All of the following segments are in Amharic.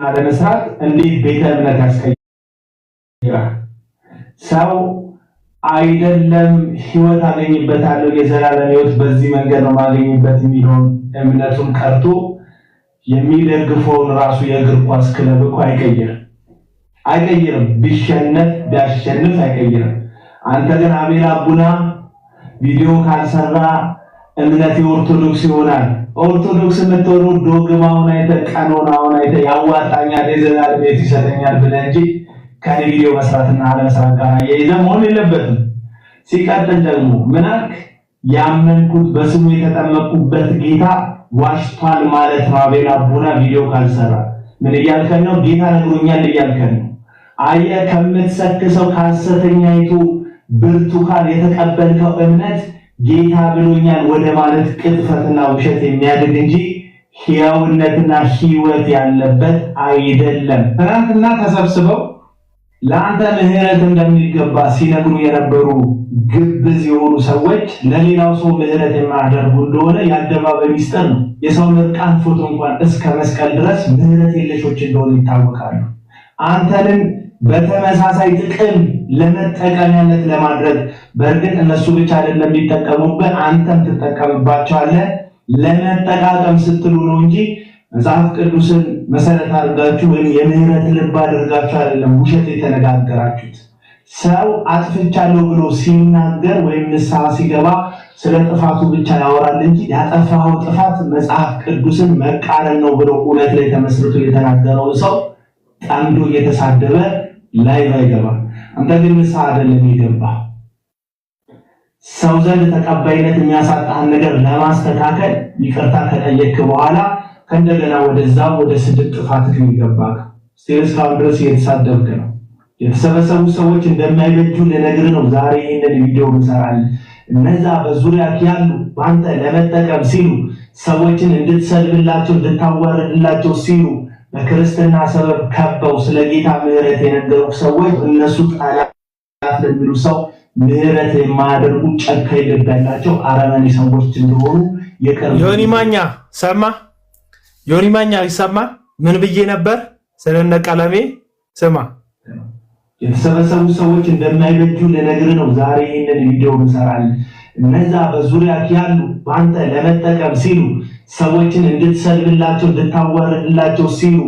ለመስራት እንዴት ቤተ እምነት ያስቀይራል? ሰው አይደለም ህይወት አገኝበታለሁ የዘላለም ህይወት በዚህ መንገድ ነው ማገኝበት የሚለውን እምነቱን ቀርቶ የሚደግፈውን ራሱ የእግር ኳስ ክለብ እኮ አይቀይርም። ቢሸነፍ ቢያሸንፍ አይቀይርም። አንተ ግን አቤል አቡና ቪዲዮ ካልሰራ እምነት የኦርቶዶክስ ይሆናል። ኦርቶዶክስ የምትሆነው ዶግማውን አይተህ ቀኖናውን አይተህ ያዋጣኛል የዘላለም ቤት ይሰጠኛል ብለህ እንጂ ከኔ ቪዲዮ መስራትና አለመስራት ጋር ያይዘህ መሆን የለበትም። ሲቀጥል ደግሞ ምን አልክ? ያመንኩት በስሙ የተጠመቁበት ጌታ ዋሽቷል ማለት ነው። አቤል አቡና ቪዲዮ ካልሰራ ምን እያልከን ነው? ጌታ ነግሮኛል እያልከን ነው። አየህ፣ ከምትሰክሰው ከሐሰተኛይቱ ብርቱካን የተቀበልከው እምነት ጌታ ብሎኛል ወደ ማለት ቅጥፈትና ውሸት የሚያድግ እንጂ ሕያውነትና ሕይወት ያለበት አይደለም። ትናንትና ተሰብስበው ለአንተ ምህረት እንደሚገባ ሲነግሩ የነበሩ ግብዝ የሆኑ ሰዎች ለሌላው ሰው ምህረት የማያደርጉ እንደሆነ የአደባባይ ሚስጥር ነው። የሰው ምርቃን ፎቶ እንኳን እስከ መስቀል ድረስ ምህረት የለሾች እንደሆኑ ይታወቃሉ። አንተንም በተመሳሳይ ጥቅም ለመጠቀሚያነት ለማድረግ በእርግጥ እነሱ ብቻ አይደለም የሚጠቀሙበት፣ አንተም ትጠቀምባቸዋለህ። ለመጠቃቀም ስትሉ ነው እንጂ መጽሐፍ ቅዱስን መሰረት አድርጋችሁ ወይም የምህረት ልብ አድርጋችሁ አይደለም ውሸት የተነጋገራችሁት። ሰው አጥፍቻለሁ ብሎ ሲናገር ወይም ንስሐ ሲገባ ስለ ጥፋቱ ብቻ ያወራል እንጂ ያጠፋው ጥፋት መጽሐፍ ቅዱስን መቃረን ነው ብሎ እውነት ላይ ተመስርቶ የተናገረው ሰው ጠምዶ እየተሳደበ ላይ ባይገባ። አንተ ግን ንስሐ አይደለም የገባ ሰው ዘንድ ተቀባይነት የሚያሳጣህን ነገር ለማስተካከል ይቅርታ ከጠየቅክ በኋላ ከእንደገና ወደዛው ወደ ስድብ ጥፋት ግን ይገባል። እስካሁን ድረስ እየተሳደብክ ነው። የተሰበሰቡ ሰዎች እንደማይበጁ ለነገር ነው ዛሬ ይሄንን ቪዲዮ እንሰራለን። እነዛ በዙሪያ ያሉ ባንተ ለመጠቀም ሲሉ ሰዎችን እንድትሰድብላቸው እንድታዋርድላቸው ሲሉ በክርስትና ሰበብ ከበው ስለ ጌታ ምህረት የነገሩ ሰዎች እነሱ ጠላት ለሚሉ ሰው ምህረት የማያደርጉ ጨካኝ ልብ ያላቸው አረመኔ ሰዎች እንደሆኑ የቀርብ ዮኒ ማኛ ሰማ። ዮኒ ማኛ ይሰማ ምን ብዬ ነበር? ስለነ ቀለሜ ስማ። የተሰበሰቡ ሰዎች እንደማይበጁ ለነገር ነው ዛሬ ይሄንን ቪዲዮ እንሰራለን። እነዛ በዙሪያ ያሉ ባንተ ለመጠቀም ሲሉ ሰዎችን እንድትሰድብላቸው እንድታዋርድላቸው ሲሉ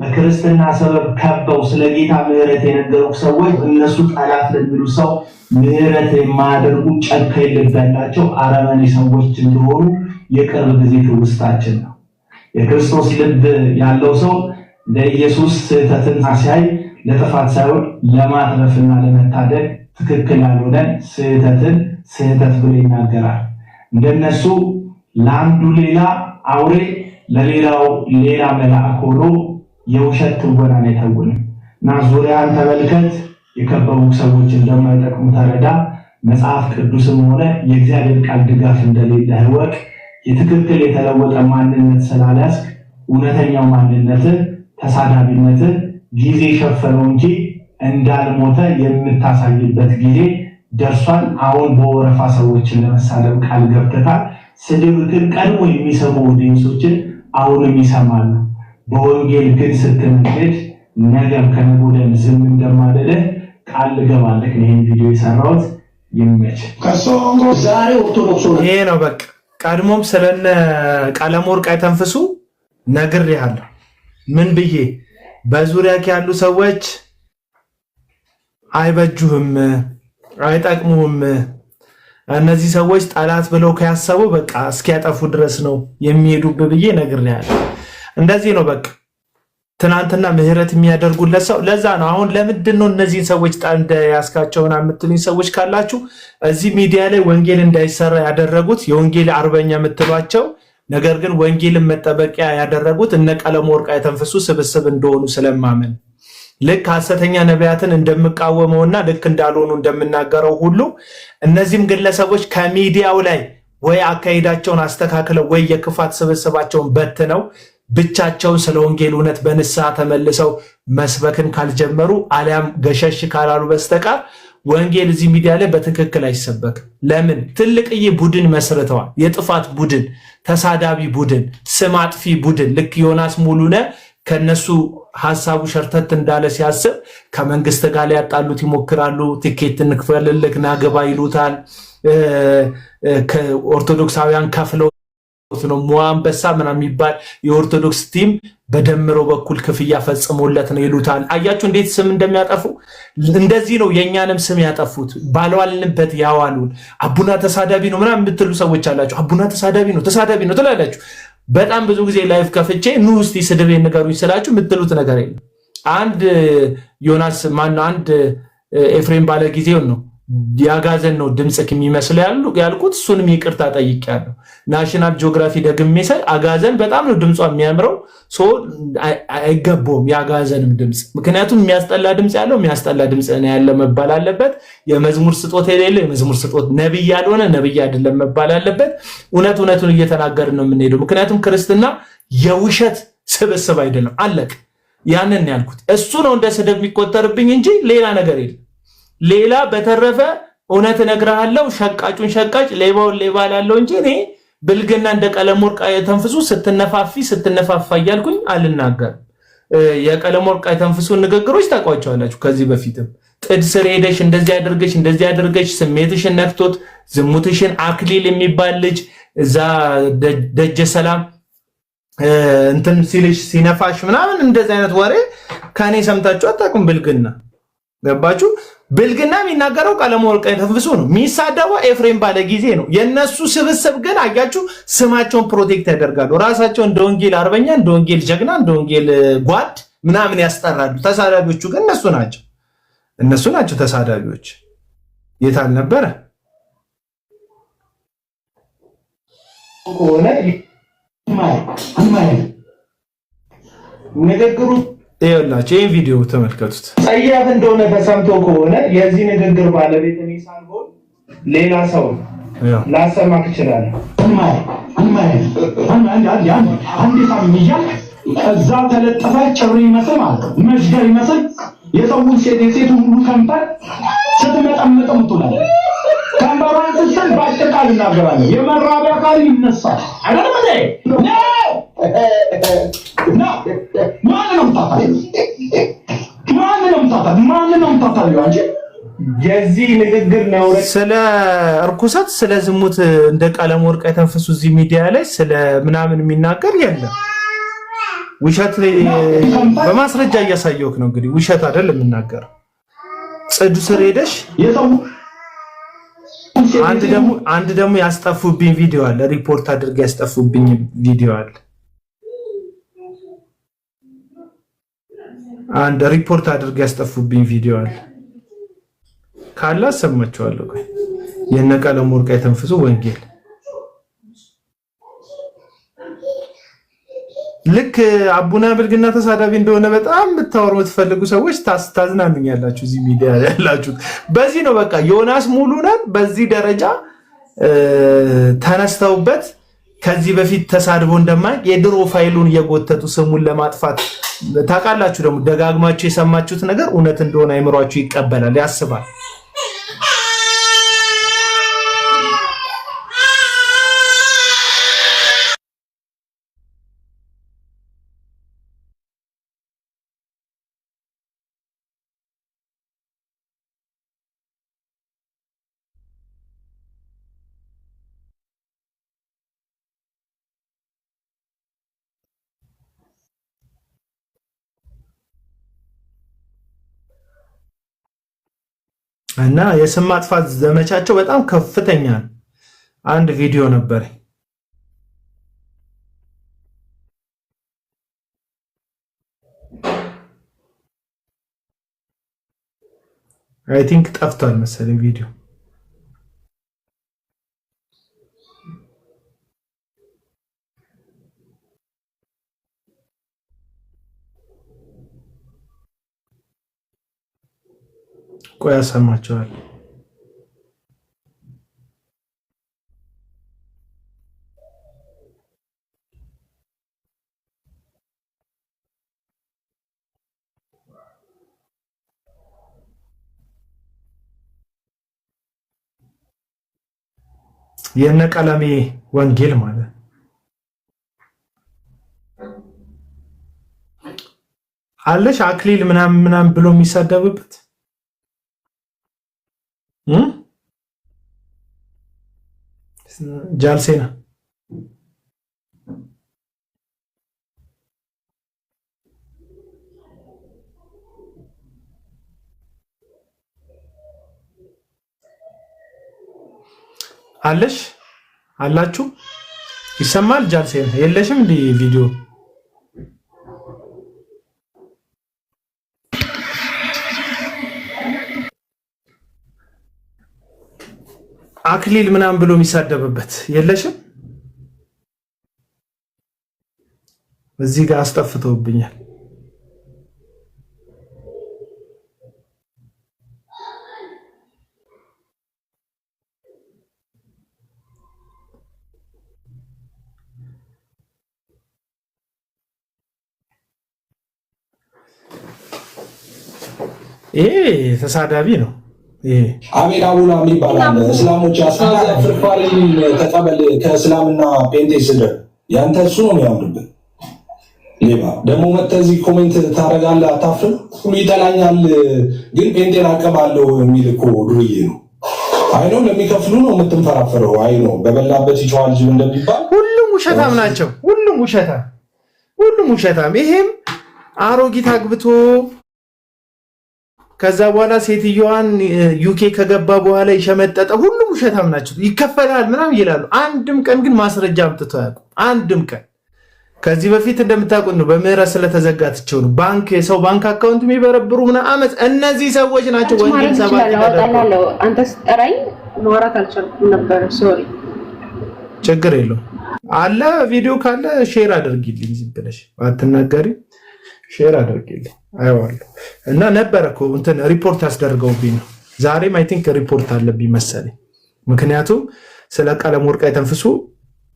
በክርስትና ሰበብ ከበው ስለ ጌታ ምህረት የነገሩ ሰዎች እነሱ ጠላት ለሚሉ ሰው ምህረት የማያደርጉ ጨካኝ ልብ ያላቸው አረመኔ ሰዎች እንደሆኑ የቅርብ ጊዜ ትውስታችን ነው። የክርስቶስ ልብ ያለው ሰው ለኢየሱስ ስህተትን ሲያይ ለጥፋት ሳይሆን ለማትረፍና ለመታደግ ትክክል ያልሆነ ስህተትን ስህተት ብሎ ይናገራል። እንደነሱ ለአንዱ ሌላ አውሬ ለሌላው ሌላ መልአክ ሆኖ የውሸት ትወናን አይተውንም። እና ዙሪያን ተመልከት፣ የከበቡ ሰዎች እንደማይጠቅሙ ተረዳ። መጽሐፍ ቅዱስም ሆነ የእግዚአብሔር ቃል ድጋፍ እንደሌለ እወቅ። የትክክል የተለወጠ ማንነት ስላልያዝክ እውነተኛው ማንነት ተሳዳቢነት ጊዜ ሸፈነው እንጂ እንዳልሞተ የምታሳይበት ጊዜ ደርሷል። አሁን በወረፋ ሰዎችን ለመሳደብ ቃል ገብተታል። ስድብ ግን ቀድሞ የሚሰሙ ኦዲየንሶችን አሁንም ይሰማሉ። በወንጌል ግን ስትነግድ ነገም ከነገ ወዲያም ዝም እንደማልልህ ቃል ልገባለህ። ይሄን ቪዲዮ የሰራሁት ይመች ዛሬ ኦርቶዶክስ ይሄ ነው በቃ። ቀድሞም ስለነ ቀለመወርቅ አይተንፍሱ ነግሬሃለሁ። ምን ብዬ በዙሪያ ያሉ ሰዎች አይበጁህም፣ አይጠቅሙህም። እነዚህ ሰዎች ጠላት ብለው ከያሰቡ በቃ እስኪያጠፉ ድረስ ነው የሚሄዱብህ ብዬ ነግሬሃለሁ። እንደዚህ ነው በቃ። ትናንትና ምህረት የሚያደርጉለት ሰው ለዛ ነው። አሁን ለምንድን ነው እነዚህን ሰዎች ጣንደ ያስካቸውና የምትሉኝ ሰዎች ካላችሁ እዚህ ሚዲያ ላይ ወንጌል እንዳይሰራ ያደረጉት የወንጌል አርበኛ የምትሏቸው ነገር ግን ወንጌልን መጠበቂያ ያደረጉት እነ ቀለመወርቅ አይተንፍሱ ስብስብ እንደሆኑ ስለማመን ልክ ሐሰተኛ ነቢያትን እንደምቃወመውና ልክ እንዳልሆኑ እንደምናገረው ሁሉ እነዚህም ግለሰቦች ከሚዲያው ላይ ወይ አካሄዳቸውን አስተካክለው ወይ የክፋት ስብስባቸውን በትነው ብቻቸውን ስለ ወንጌል እውነት በንስሐ ተመልሰው መስበክን ካልጀመሩ አሊያም ገሸሽ ካላሉ በስተቀር ወንጌል እዚህ ሚዲያ ላይ በትክክል አይሰበክም። ለምን? ትልቅዬ ቡድን መስርተዋል። የጥፋት ቡድን፣ ተሳዳቢ ቡድን፣ ስም አጥፊ ቡድን ልክ ዮናስ ሙሉነ ከነሱ ሐሳቡ ሸርተት እንዳለ ሲያስብ ከመንግስት ጋር ሊያጣሉት ይሞክራሉ። ቲኬት እንክፈልልክ ናገባ ይሉታል። ከኦርቶዶክሳውያን ከፍለው ነው ሞአንበሳ ምናምን የሚባል የኦርቶዶክስ ቲም በደምሮ በኩል ክፍያ ፈጽሞለት ነው ይሉታል። አያችሁ እንዴት ስም እንደሚያጠፉ። እንደዚህ ነው የኛንም ስም ያጠፉት። ባለዋልንበት ያዋሉን። አቡና ተሳዳቢ ነው ምናምን የምትሉ ሰዎች አላችሁ። አቡና ተሳዳቢ ነው ትላላችሁ። በጣም ብዙ ጊዜ ላይፍ ከፍቼ ኑ እስቲ ስድብ ንገሩኝ ስላችሁ የምትሉት ነገር የለም። አንድ ዮናስ ማነው አንድ ኤፍሬም ባለ ጊዜው ነው ያጋዘን ነው ድምጽክ የሚመስል ያልኩት እሱንም ይቅርታ ጠይቄያለሁ። ናሽናል ጂኦግራፊ ደግሜ ሳይ አጋዘን በጣም ነው ድምጿ የሚያምረው። አይገባውም ያጋዘንም ድምጽ። ምክንያቱም የሚያስጠላ ድምጽ ያለው የሚያስጠላ ድምጽ ነው ያለ መባል አለበት። የመዝሙር ስጦት የሌለው የመዝሙር ስጦት፣ ነብይ ያልሆነ ነብይ አይደለም መባል አለበት። እውነቱን እየተናገርን ነው የምንሄደው። ምክንያቱም ክርስትና የውሸት ስብስብ አይደለም። አለቅ ያንን ያልኩት እሱ ነው እንደ ስድብ የሚቆጠርብኝ እንጂ ሌላ ነገር የለም። ሌላ በተረፈ እውነት እነግርሃለሁ፣ ሸቃጩን ሸቃጭ ሌባውን ሌባ ላለው እንጂ እኔ ብልግና እንደ ቀለም ወርቅ የተንፍሱ ስትነፋፋ እያልኩኝ አልናገርም። የቀለም ወርቅ የተንፍሱ ንግግሮች ታውቋቸዋላችሁ። ከዚህ በፊትም ጥድ ስር ሄደሽ እንደዚህ አድርገሽ ስሜትሽን ነክቶት ዝሙትሽን አክሊል የሚባል ልጅ እዛ ደጀ ሰላም እንትን ሲልሽ ሲነፋሽ ምናምን እንደዚህ አይነት ወሬ ከኔ ሰምታችሁ አታውቁም። ብልግና ገባችሁ? ብልግና የሚናገረው ቀለም ወርቅ የተንፍሱ ነው። የሚሳደበው ኤፍሬም ባለ ጊዜ ነው። የነሱ ስብስብ ግን አያችሁ ስማቸውን ፕሮቴክት ያደርጋሉ። ራሳቸውን እንደ ወንጌል አርበኛ፣ እንደ ወንጌል ጀግና፣ እንደ ወንጌል ጓድ ምናምን ያስጠራሉ። ተሳዳቢዎቹ ግን እነሱ ናቸው ተሳዳቢዎች። የታል ነበረ ሆነ ንግግሩ ይኸውላችሁ ይህን ቪዲዮ ተመልከቱት። ጸያፍ እንደሆነ ተሰምቶ ከሆነ የዚህ ንግግር ባለቤት እኔ ሳልሆን ሌላ ሰው ላሰማክ ይችላል። እዛ ተለጠፈ ጨብሪ ይመስል ማለት ነው መሽገር ይመስል የሰውን ሴቱን ሁሉ ከንፈር ስትመጠመጥ ምትውላለህ። ከንፈሯን ስትል በአጠቃላይ ይናገራለህ። የመራቢያ አካል ይነሳል አይደለም እንዴ? የዚህ ንግግር ነው ስለ እርኩሰት ስለ ዝሙት እንደ ቀለም ወርቅ የተንፈሱ እዚህ ሚዲያ ላይ ስለ ምናምን የሚናገር የለም። ውሸት በማስረጃ እያሳየውክ ነው። እንግዲህ ውሸት አይደለም የምናገር። ጽዱ ስር ሄደሽ አንድ ደግሞ ያስጠፉብኝ ቪዲዮ አለ። ሪፖርት አድርገው ያስጠፉብኝ ቪዲዮ አለ። አንድ ሪፖርት አድርገው ያስጠፉብኝ ቪዲዮ አለ። ካላ ሰማቸዋለሁ። የነ ቀለም ወርቅ የተንፍሱ ወንጌል ልክ አቡና ብልግና ተሳዳቢ እንደሆነ በጣም የምታወሩ የምትፈልጉ ሰዎች ታዝናኑኛላችሁ። እዚህ ሚዲያ ላይ ያላችሁ በዚህ ነው። በቃ ዮናስ ሙሉነን በዚህ ደረጃ ተነስተውበት ከዚህ በፊት ተሳድቦ እንደማይ የድሮ ፋይሉን እየጎተቱ ስሙን ለማጥፋት ታውቃላችሁ። ደግሞ ደጋግማችሁ የሰማችሁት ነገር እውነት እንደሆነ አይምሯችሁ ይቀበላል፣ ያስባል። እና የስም ማጥፋት ዘመቻቸው በጣም ከፍተኛ ነው። አንድ ቪዲዮ ነበር አይ ቲንክ ጠፍቷል መሰለኝ ቪዲዮ። ቆይ ያሰማቸዋል። የነቀለሜ ወንጌል ማለት አለሽ አክሊል ምናምን ብሎ የሚሳደብበት ጃልሴና አለሽ አላችሁ ይሰማል ጃልሴና የለሽም እንዴ ቪዲዮ አክሊል ምናምን ብሎ የሚሳደብበት የለሽም እዚህ ጋር አስጠፍተውብኛል ተሳዳቢ ነው አሜን አቡና የሚባል እስላሞች አሳዛ ፍርፋሪ ተቀበል ከእስላምና ጴንጤ ስደር ያንተ እሱ ነው የሚያምርብህ ሌባ ደግሞ መተህ እዚህ ኮሜንት ታደርጋለህ አታፍርም ሁሉ ይጠላኛል ግን ጴንጤን አቀባለሁ የሚል እኮ ዱርዬ ነው አይኖ ለሚከፍሉ ነው የምትንፈራፈረው አይኖ በበላበት ይጮሃል ጅብ እንደሚባል ሁሉም ውሸታም ናቸው ሁሉም ውሸታም ይሄም አሮጊት አግብቶ ከዛ በኋላ ሴትዮዋን ዩኬ ከገባ በኋላ ይሸመጠጠ ሁሉም ውሸታም ናቸው ይከፈላል ምናምን ይላሉ አንድም ቀን ግን ማስረጃ አምጥተው ያውቁ አንድም ቀን ከዚህ በፊት እንደምታውቁት ነው በምህረት ስለተዘጋትቸው ነው ባንክ የሰው ባንክ አካውንት የሚበረብሩ ምና አመት እነዚህ ሰዎች ናቸው ወንጌል ሰባኪ ተደረገው አንተ ስጠራኝ ማውራት አልቻልኩም ነበር ሶሪ ችግር የለውም አለ ቪዲዮ ካለ ሼር አድርጊልኝ ዝም ብለሽ አትናገሪ ሼር አድርጊልኝ አይዋለሁ እና ነበረኮ እንትን ሪፖርት ያስደርገውብኝ ነው ዛሬም አይ ቲንክ ሪፖርት አለብኝ መሰለኝ ምክንያቱም ስለ ቀለም ወርቅ አይተንፍሱ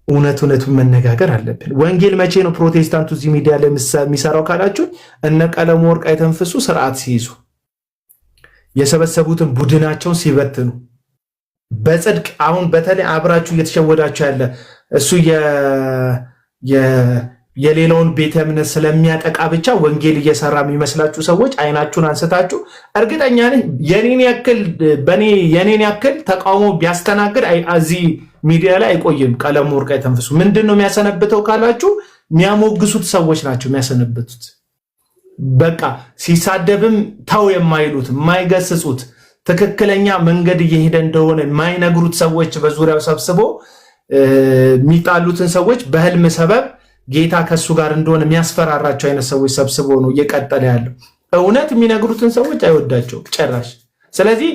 እውነቱን መነጋገር አለብን ወንጌል መቼ ነው ፕሮቴስታንቱ እዚህ ሚዲያ ላይ የሚሰራው ካላችሁ እነ ቀለም ወርቅ አይተንፍሱ ስርዓት ሲይዙ የሰበሰቡትን ቡድናቸውን ሲበትኑ በጽድቅ አሁን በተለይ አብራችሁ እየተሸወዳችሁ ያለ እሱ የሌላውን ቤተ እምነት ስለሚያጠቃ ብቻ ወንጌል እየሰራ የሚመስላችሁ ሰዎች አይናችሁን አንስታችሁ እርግጠኛ ነኝ የኔን ያክል ተቃውሞ ቢያስተናግድ እዚህ ሚዲያ ላይ አይቆይም ቀለም ወርቅ አይተንፍሱ ምንድነው የሚያሰነብተው ካላችሁ የሚያሞግሱት ሰዎች ናቸው የሚያሰነብቱት በቃ ሲሳደብም ተው የማይሉት የማይገስጹት ትክክለኛ መንገድ እየሄደ እንደሆነ የማይነግሩት ሰዎች በዙሪያው ሰብስቦ የሚጣሉትን ሰዎች በህልም ሰበብ ጌታ ከሱ ጋር እንደሆነ የሚያስፈራራቸው አይነት ሰዎች ሰብስቦ ነው እየቀጠለ ያለው እውነት የሚነግሩትን ሰዎች አይወዳቸውም ጨራሽ ስለዚህ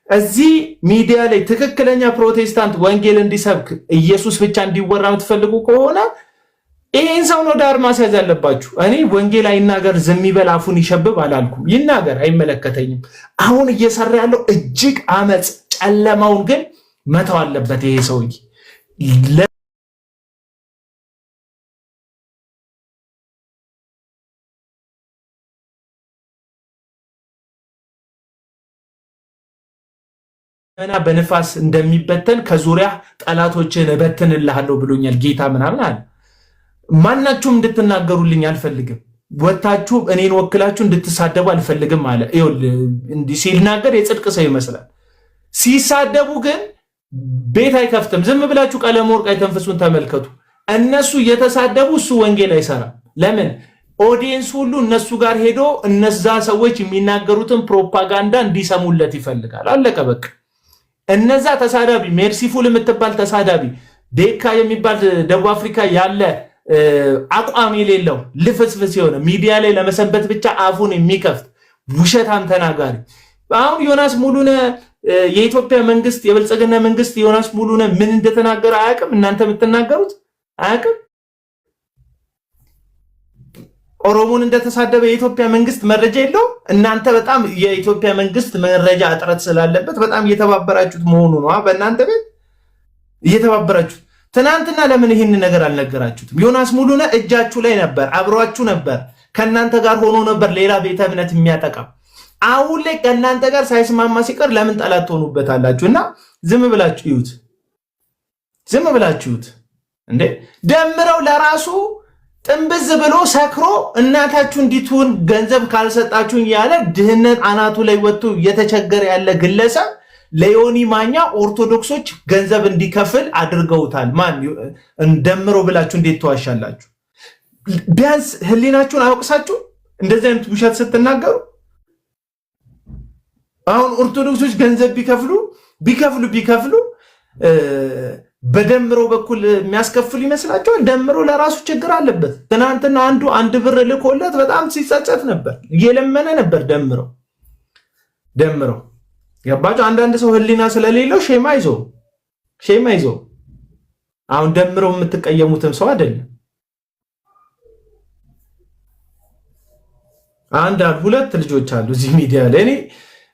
እዚህ ሚዲያ ላይ ትክክለኛ ፕሮቴስታንት ወንጌል እንዲሰብክ ኢየሱስ ብቻ እንዲወራ የምትፈልጉ ከሆነ ይሄን ሰው ነው ዳር ማስያዝ ያለባችሁ እኔ ወንጌል አይናገር ዝም ይበል አፉን ይሸብብ አላልኩም ይናገር አይመለከተኝም አሁን እየሰራ ያለው እጅግ አመጽ ጨለማውን ግን መተው አለበት ይሄ ሰውዬ እና በንፋስ እንደሚበተን ከዙሪያ ጠላቶችን እበትንልሃለሁ ብሎኛል ጌታ ምናምን አለ ማናችሁም እንድትናገሩልኝ አልፈልግም ወታችሁ እኔን ወክላችሁ እንድትሳደቡ አልፈልግም አለ እንዲህ ሲናገር የጽድቅ ሰው ይመስላል ሲሳደቡ ግን ቤት አይከፍትም ዝም ብላችሁ ቀለም ወርቅ አይተንፍሱን ተመልከቱ እነሱ እየተሳደቡ እሱ ወንጌል አይሰራም ለምን ኦዲየንስ ሁሉ እነሱ ጋር ሄዶ እነዛ ሰዎች የሚናገሩትን ፕሮፓጋንዳ እንዲሰሙለት ይፈልጋል አለቀ በቃ እነዛ ተሳዳቢ ሜርሲፉል የምትባል ተሳዳቢ ዴካ የሚባል ደቡብ አፍሪካ ያለ አቋም የሌለው ልፍስፍስ የሆነ ሚዲያ ላይ ለመሰንበት ብቻ አፉን የሚከፍት ውሸታም ተናጋሪ አሁን ዮናስ ሙሉነ የኢትዮጵያ መንግስት የብልጽግና መንግስት ዮናስ ሙሉነ ምን እንደተናገረ አያውቅም እናንተ የምትናገሩት አያውቅም ኦሮሞን እንደተሳደበ የኢትዮጵያ መንግስት መረጃ የለው እናንተ በጣም የኢትዮጵያ መንግስት መረጃ እጥረት ስላለበት በጣም እየተባበራችሁት መሆኑ ነው በእናንተ ቤት እየተባበራችሁት ትናንትና ለምን ይሄን ነገር አልነገራችሁትም ዮናስ ሙሉነ እጃችሁ ላይ ነበር አብሯችሁ ነበር ከናንተ ጋር ሆኖ ነበር ሌላ ቤተ እምነት የሚያጠቃ አሁን ላይ ከናንተ ጋር ሳይስማማ ሲቀር ለምን ጠላት ሆኑበታላችሁና ዝም ብላችሁት እንዴ ደምረው ለራሱ ጥንብዝ ብሎ ሰክሮ እናታችሁ እንዲትሁን ገንዘብ ካልሰጣችሁኝ ያለ ድህነት አናቱ ላይ ወጥቶ እየተቸገረ ያለ ግለሰብ ለዮኒ ማኛ ኦርቶዶክሶች ገንዘብ እንዲከፍል አድርገውታል። ማን እንደምሮ ብላችሁ እንዴት ተዋሻላችሁ? ቢያንስ ህሊናችሁን አያውቅሳችሁ? እንደዚህ አይነት ውሸት ስትናገሩ አሁን ኦርቶዶክሶች ገንዘብ ቢከፍሉ በደምሮ በኩል የሚያስከፍል ይመስላችኋል? ደምሮ ለራሱ ችግር አለበት። ትናንትና አንድ ብር ልኮለት በጣም ሲጸጸት ነበር፣ እየለመነ ነበር። ደምሮ ገባችሁ? አንዳንድ ሰው ህሊና ስለሌለው ሼማ ይዞ አሁን ደምሮ የምትቀየሙትም ሰው አይደለም። ሁለት ልጆች አሉ እዚህ ሚዲያ ላይ እኔ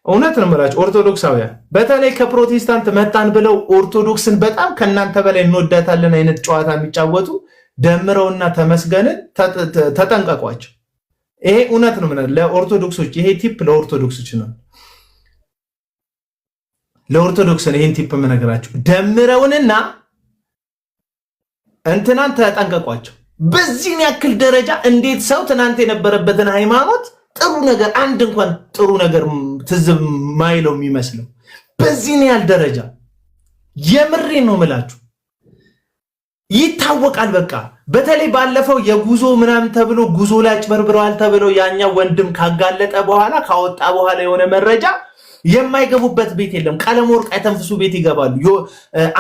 እውነት ነው የምላችሁ ኦርቶዶክሳውያን በተለይ ከፕሮቴስታንት መጣን ብለው ኦርቶዶክስን በጣም ከናንተ በላይ እንወዳታለን አይነት ጨዋታ የሚጫወቱ ደምረውና ተመስገንን ተጠንቀቋቸው። ይሄ እውነት ነው ለኦርቶዶክሶች ይሄ ቲፕ ለኦርቶዶክሶች ነው። ለኦርቶዶክስ ነው ይሄን ቲፕ የምነግራቸው። ደምረውንና እንትናን ተጠንቀቋቸው። በዚህን ያክል ደረጃ እንዴት ሰው ትናንት የነበረበትን ሃይማኖት ጥሩ ነገር አንድ እንኳን ጥሩ ነገር ትዝብ ማይለው የሚመስለው በዚህን ያህል ደረጃ የምሬ ነው ምላችሁ ይታወቃል። በቃ በተለይ ባለፈው የጉዞ ምናምን ተብሎ ጉዞ ላይ አጭበርብረዋል ተብሎ ያኛው ወንድም ካጋለጠ በኋላ ካወጣ በኋላ የሆነ መረጃ የማይገቡበት ቤት የለም። ቀለም ወርቅ አይተንፍሱ ቤት ይገባሉ።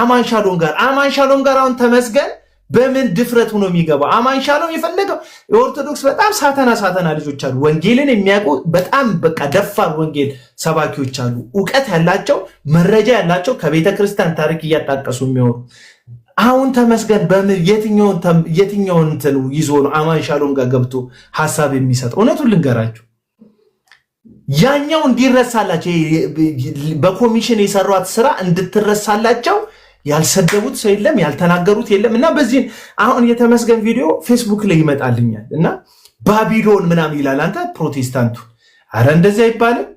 አማን ሻሎም ጋር አሁን ተመስገን በምን ድፍረት ሆኖ የሚገባው? አማን ሻሎም የፈለገው የኦርቶዶክስ በጣም ሳተና ልጆች አሉ፣ ወንጌልን የሚያውቁ በጣም በቃ ደፋር ወንጌል ሰባኪዎች አሉ፣ እውቀት ያላቸው መረጃ ያላቸው ከቤተ ክርስቲያን ታሪክ እያጣቀሱ የሚሆኑ። አሁን ተመስገን በምን የትኛውን እንትን ይዞ ነው አማን ሻሎም ጋር ገብቶ ሐሳብ የሚሰጠው? እውነቱን ልንገራችሁ ያኛው እንዲረሳላቸው በኮሚሽን የሰሯት ስራ እንድትረሳላቸው ያልሰደቡት ሰው የለም፣ ያልተናገሩት የለም። እና በዚህ አሁን የተመስገን ቪዲዮ ፌስቡክ ላይ ይመጣልኛል እና ባቢሎን ምናምን ይላል። አንተ ፕሮቴስታንቱ አረ እንደዚህ አይባልም፣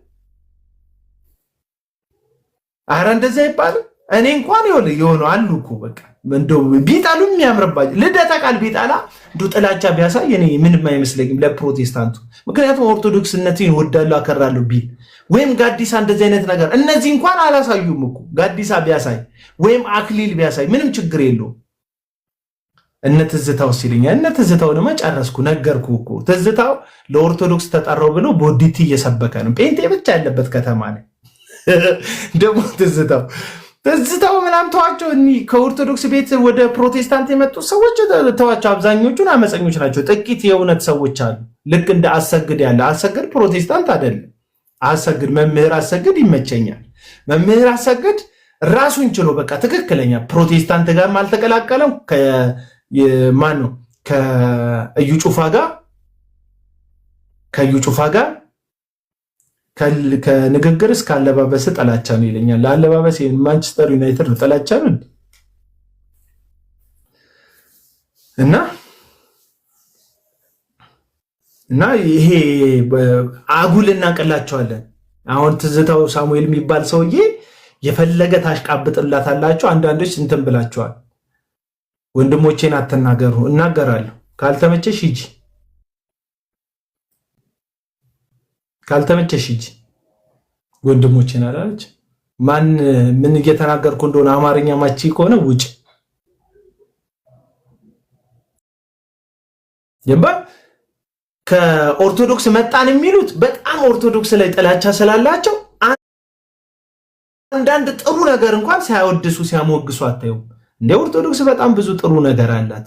አረ እንደዚህ አይባልም። እኔ እንኳን የሆነ አሉ እኮ በቃ እንደው ቢጣሉ የሚያምርባቸው ልደታ ቃል ቢጣላ እንደው ጥላቻ ቢያሳይ እኔ ምንም አይመስለኝም ለፕሮቴስታንቱ። ምክንያቱም ኦርቶዶክስነትን ይወዳሉ አከራለሁ ቢል ወይም ጋዲሳ እንደዚህ አይነት ነገር እነዚህ እንኳን አላሳዩም እኮ ጋዲሳ ቢያሳይ ወይም አክሊል ቢያሳይ ምንም ችግር የለውም። እነ ትዝታው ሲልኛል እነ ትዝታውንማ ጨረስኩ ነገርኩ እኮ ትዝታው ለኦርቶዶክስ ተጠራው ብሎ ቦዲቲ እየሰበከ ነው። ጴንጤ ብቻ ያለበት ከተማ ነው ደግሞ ትዝታው ምናምን ተዋቸው። ከኦርቶዶክስ ቤት ወደ ፕሮቴስታንት የመጡ ሰዎች ተዋቸው። አብዛኞቹን አመፀኞች ናቸው። ጥቂት የእውነት ሰዎች አሉ። ልክ እንደ አሰግድ ያለ አሰግድ ፕሮቴስታንት አይደለም። አሰግድ መምህር አሰግድ ይመቸኛል። መምህር አሰግድ ራሱን ችሎ በቃ ትክክለኛ ፕሮቴስታንት ጋር አልተቀላቀለም። ማን ነው ከእዩ ጩፋ ጋር ከንግግር እስከ አለባበስ ጠላቻ ነው ይለኛል። ለአለባበስ ማንቸስተር ዩናይትድ ነው ጠላቻ ነው እና ይሄ አጉል እናቀላቸዋለን። አሁን ትዝታው ሳሙኤል የሚባል ሰውዬ የፈለገ ታሽቃብጥላታላችሁ። አንዳንዶች እንትን ብላችኋል። ወንድሞቼን አትናገሩ። እናገራለሁ። ካልተመቸሽ ሂጂ ወንድሞቼን አላለች። ምን እየተናገርኩ እንደሆነ አማርኛ ማቺ ከሆነ ውጭ ከኦርቶዶክስ መጣን የሚሉት በጣም ኦርቶዶክስ ላይ ጥላቻ ስላላቸው አንዳንድ ጥሩ ነገር እንኳን ሳያወድሱ ሲያሞግሱ አታዩም እንደ ኦርቶዶክስ በጣም ብዙ ጥሩ ነገር አላት።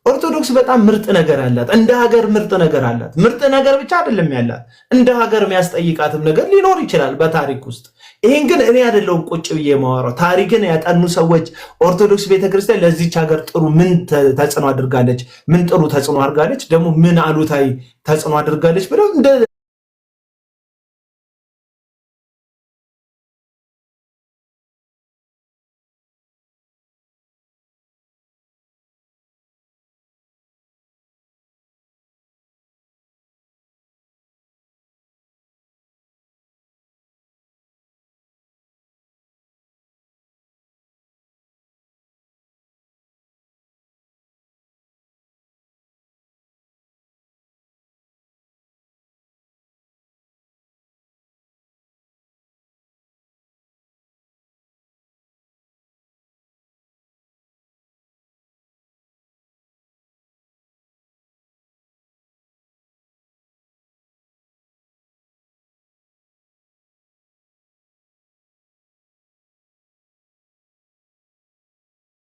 ኦርቶዶክስ በጣም ምርጥ ነገር አላት። እንደ ሀገር ምርጥ ነገር አላት። ምርጥ ነገር ብቻ አይደለም ያላት፣ እንደ ሀገር የሚያስጠይቃትም ነገር ሊኖር ይችላል በታሪክ ውስጥ። ይሄን ግን እኔ አይደለሁም ቁጭ ብዬ የማወራው። ታሪክን ያጠኑ ሰዎች ኦርቶዶክስ ቤተክርስቲያን ለዚች ሀገር ጥሩ ምን ተጽዕኖ አድርጋለች፣ ምን ጥሩ ተጽዕኖ አድርጋለች፣ ደግሞ ምን አሉታዊ ተጽዕኖ አድርጋለች ብለው እንደ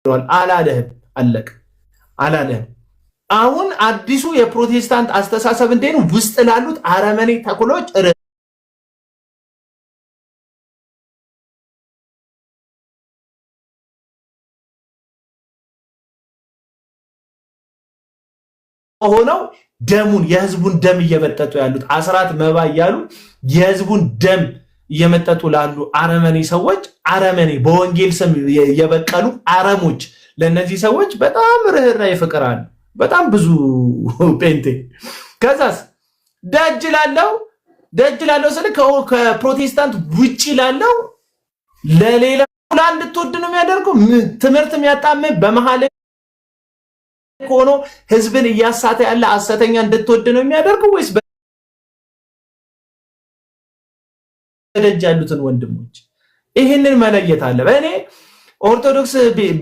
አላለህም። አለቅ አላለህም። አሁን አዲሱ የፕሮቴስታንት አስተሳሰብ እንዴት ነው? ውስጥ ላሉት አረመኔ ተኩሎች ሆነው ደሙን የህዝቡን ደም እየመጠጡ ያሉት አስራት መባ እያሉ የህዝቡን ደም እየመጠጡ ላሉ አረመኔ ሰዎች አረመኔ በወንጌል ስም የበቀሉ አረሞች ለነዚህ ሰዎች በጣም ርህራሄ ፍቅር አለ። በጣም ብዙ ጴንጤ ከዛስ ደጅ ላለው ስለ ከፕሮቴስታንት ውጪ ላለው ለሌላ ለአንድ ትወድ ነው የሚያደርገው። ትምህርት የሚያጣም በመሃል ሆኖ ህዝብን እያሳተ ያለ ሐሰተኛ እንድትወድ ነው የሚያደርገው ወይስ በደጅ ያሉትን ወንድሞች? ይህንን መለየት አለ። እኔ ኦርቶዶክስ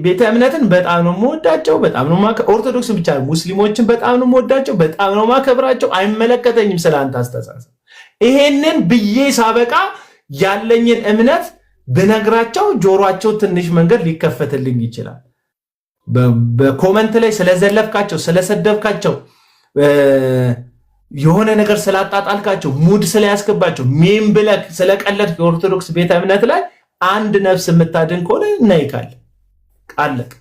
ቤተ እምነትን በጣም ነው የምወዳቸው፣ በጣም ነው ኦርቶዶክስ ብቻ ሙስሊሞችን በጣም ነው የምወዳቸው፣ በጣም ነው ማከብራቸው። አይመለከተኝም ስለአንተ አስተሳሰብ። ይሄንን ብዬ ሳበቃ ያለኝን እምነት ብነግራቸው ጆሮአቸው ትንሽ መንገድ ሊከፈትልኝ ይችላል። በኮመንት ላይ ስለዘለፍካቸው ስለሰደብካቸው የሆነ ነገር ስላጣጣልካቸው ሙድ ስለያስገባቸው ሜም ብለህ ስለቀለድክ የኦርቶዶክስ ቤተ እምነት ላይ አንድ ነፍስ የምታድን ከሆነ እናይካል ቃለቅ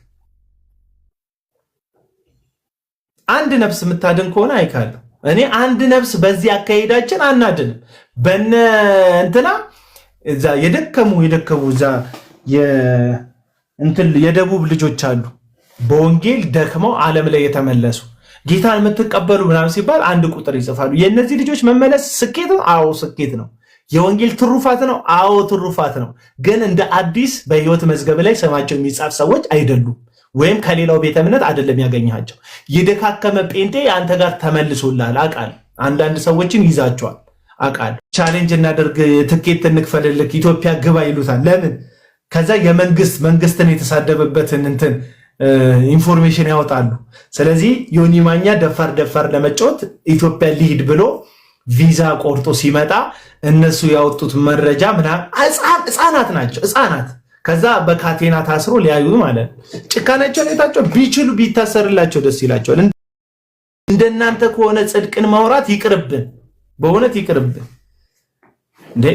አንድ ነፍስ የምታድን ከሆነ አይካለሁ። እኔ አንድ ነፍስ በዚህ አካሄዳችን አናድንም። በነ እንትና እዛ የደከሙ እዛ የደቡብ ልጆች አሉ በወንጌል ደክመው ዓለም ላይ የተመለሱ ጌታን የምትቀበሉ ምናምን ሲባል አንድ ቁጥር ይጽፋሉ። የእነዚህ ልጆች መመለስ ስኬት ነው። አዎ ስኬት ነው። የወንጌል ትሩፋት ነው። አዎ ትሩፋት ነው። ግን እንደ አዲስ በህይወት መዝገብ ላይ ስማቸው የሚጻፍ ሰዎች አይደሉም። ወይም ከሌላው ቤተ እምነት አይደለም ያገኛቸው። የደካከመ ጴንጤ አንተ ጋር ተመልሶላል አቃል አንዳንድ ሰዎችን ይዛቸዋል አቃል ቻሌንጅ እናደርግ ትኬት እንክፈልልክ ኢትዮጵያ ግባ ይሉታል። ለምን? ከዛ መንግስትን የተሳደበበትን እንትን ኢንፎርሜሽን ያወጣሉ። ስለዚህ ዮኒ ማኛ ደፋር ለመጫወት ኢትዮጵያ ሊሄድ ብሎ ቪዛ ቆርጦ ሲመጣ እነሱ ያወጡት መረጃ ምናምን ህፃናት ናቸው ህፃናት። ከዛ በካቴና ታስሮ ሊያዩ ማለት ጭካኔያቸውን የታቸው ቢችሉ ቢታሰርላቸው ደስ ይላቸዋል። እንደናንተ ከሆነ ጽድቅን ማውራት ይቅርብን፣ በእውነት ይቅርብን እንዴ።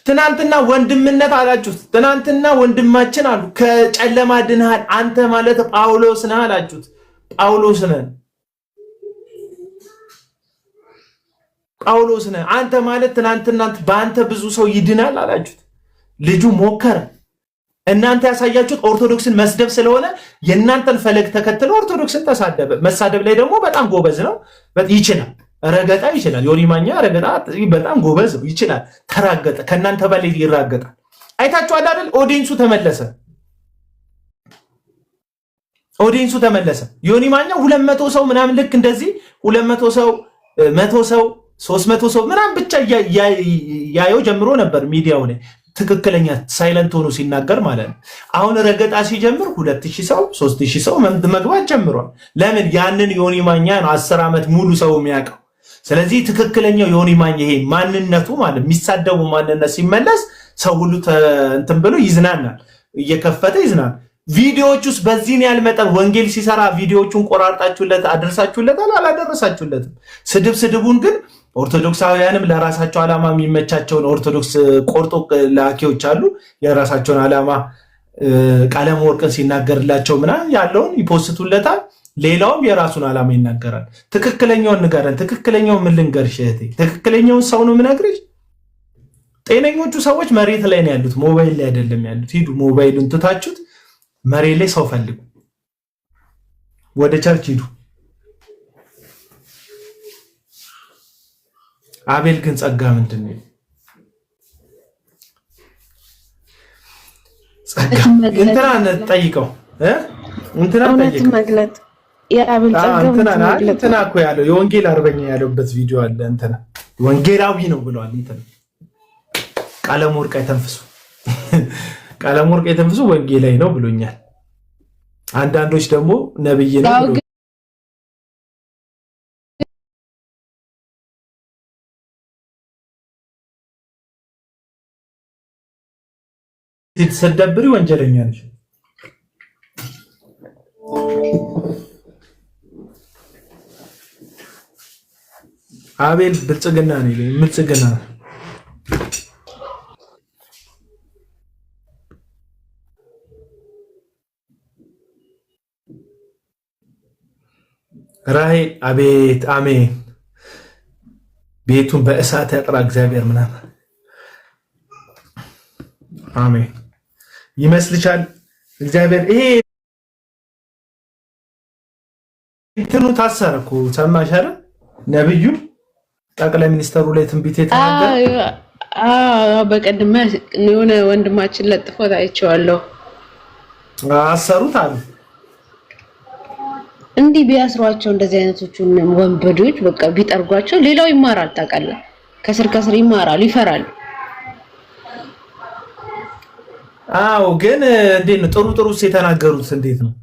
ትናንትና ወንድምነት አላችሁት። ትናንትና ወንድማችን አሉ ከጨለማ ድንሃል አንተ ማለት ጳውሎስ ነህ አላችሁት። ጳውሎስ ነህ አንተ ማለት ትናንትና በአንተ ብዙ ሰው ይድናል አላችሁት። ልጁ ሞከረ። እናንተ ያሳያችሁት ኦርቶዶክስን መስደብ ስለሆነ የእናንተን ፈለግ ተከትሎ ኦርቶዶክስን ተሳደበ። መሳደብ ላይ ደግሞ በጣም ጎበዝ ነው፣ ይችላል ረገጣ ይችላል። ዮኒ ማኛ ረገጣ በጣም ጎበዝ ይችላል። ተራገጠ፣ ከእናንተ በላይ ይራገጣል። አይታችኋል አይደል? ኦዲየንሱ ተመለሰ። ዮኒ ማኛ 200 ሰው ምናምን ልክ እንደዚህ 200 ሰው 100 ሰው 300 ሰው ምናምን ብቻ ያየው ጀምሮ ነበር ሚዲያው ላይ ትክክለኛ ሳይለንት ሆኖ ሲናገር ማለት ነው። አሁን ረገጣ ሲጀምር 2000 ሰው 3000 ሰው መግባት ጀምሯል። ለምን? ያንን ዮኒ ማኛ ነው 10 ዓመት ሙሉ ሰው የሚያውቀው። ስለዚህ ትክክለኛው ዮኒ ማኛ ይሄ ማንነቱ ማለት የሚሳደቡ ማንነት ሲመለስ ሰው ሁሉ እንትን ብሎ ይዝናናል፣ እየከፈተ ይዝናናል። ቪዲዮዎች ውስጥ በዚህን ያህል መጠን ወንጌል ሲሰራ ቪዲዮዎቹን ቆራርጣችሁለት አደረሳችሁለታል? አላደረሳችሁለትም። ስድቡን ግን ኦርቶዶክሳውያንም ለራሳቸው ዓላማ የሚመቻቸውን ኦርቶዶክስ ቆርጦ ላኪዎች አሉ። የራሳቸውን ዓላማ ቀለም ወርቅን ሲናገርላቸው ምናምን ያለውን ይፖስቱለታል። ሌላውም የራሱን ዓላማ ይናገራል። ትክክለኛውን ንገረን። ትክክለኛውን ምን ልንገርሽ እህቴ? ትክክለኛውን ሰው ነው የምነግርሽ። ጤነኞቹ ሰዎች መሬት ላይ ነው ያሉት፣ ሞባይል ላይ አይደለም ያሉት። ሂዱ ሞባይሉን ትታችሁት መሬት ላይ ሰው ፈልጉ። ወደ ቸርች ሂዱ። አቤል ግን ጸጋ ምንድን ነው? ጸጋ እንትና ጠይቀው እንትና መግለጥ የአቤል ጸጋ እንትና እኮ ያለው የወንጌል አርበኛ ያለበት ቪዲዮ አለ። እንትና ወንጌላዊ ነው ብለዋል። እንትና ቀለም ወርቅ የተንፍሱ ወንጌላዊ ነው ብሎኛል። አንዳንዶች ደግሞ ነብይ ነው ስትሰደብሪ ወንጀለኛ ነሽ። አቤል ብልጽግና ነው ብልጽግና ራሄል አቤት አሜን። ቤቱን በእሳት ያጥራ እግዚአብሔር ምናምን አሜን ይመስልሻል? እግዚአብሔር ይሄ እንትኑ ታሰረ እኮ ሰማሽ አይደል? ነብዩ ጠቅላይ ሚኒስተሩ ላይ ትንቢት የተናገረ በቀደም የሆነ ወንድማችን ለጥፎት አይቼዋለሁ። አሰሩት አሉ። እንዲህ ቢያስሯቸው እንደዚህ አይነቶቹን ወንበዶች በቃ ቢጠርጓቸው ሌላው ይማራል። ታውቃለህ፣ ከስር ከስር ይማራሉ፣ ይፈራሉ። አዎ ግን እንዴት ነው ጥሩ ጥሩስ የተናገሩት እንዴት ነው?